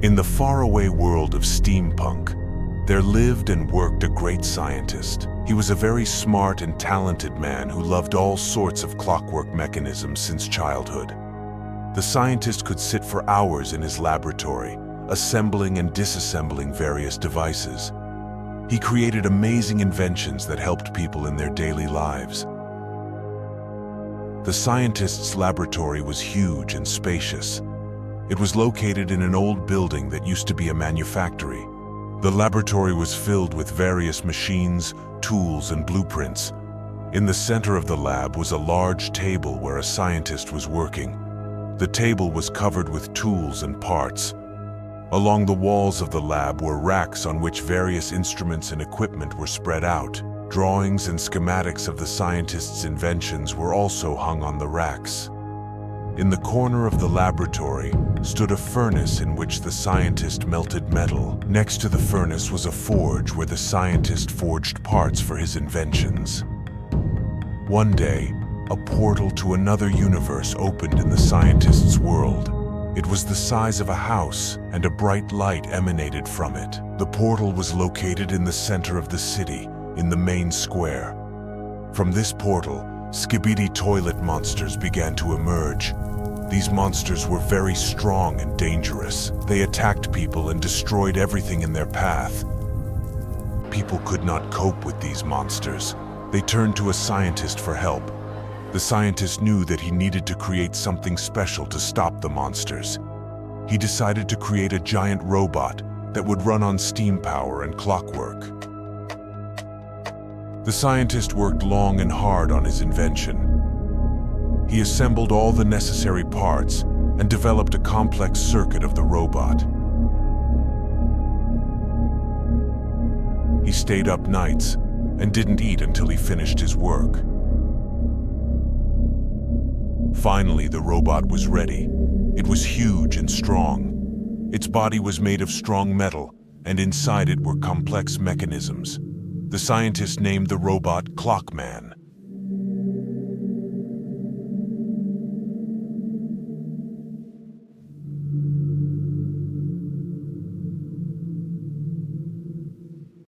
In the faraway world of steampunk, there lived and worked a great scientist. He was a very smart and talented man who loved all sorts of clockwork mechanisms since childhood. The scientist could sit for hours in his laboratory, assembling and disassembling various devices. He created amazing inventions that helped people in their daily lives. The scientist's laboratory was huge and spacious. It was located in an old building that used to be a manufactory. The laboratory was filled with various machines, tools, and blueprints. In the center of the lab was a large table where a scientist was working. The table was covered with tools and parts. Along the walls of the lab were racks on which various instruments and equipment were spread out. Drawings and schematics of the scientist's inventions were also hung on the racks. In the corner of the laboratory stood a furnace in which the scientist melted metal. Next to the furnace was a forge where the scientist forged parts for his inventions. One day, a portal to another universe opened in the scientist's world. It was the size of a house, and a bright light emanated from it. The portal was located in the center of the city, in the main square. From this portal, Skibidi toilet monsters began to emerge. These monsters were very strong and dangerous. They attacked people and destroyed everything in their path. People could not cope with these monsters. They turned to a scientist for help. The scientist knew that he needed to create something special to stop the monsters. He decided to create a giant robot that would run on steam power and clockwork. The scientist worked long and hard on his invention. He assembled all the necessary parts and developed a complex circuit of the robot. He stayed up nights and didn't eat until he finished his work. Finally, the robot was ready. It was huge and strong. Its body was made of strong metal, and inside it were complex mechanisms. The scientist named the robot Clockman.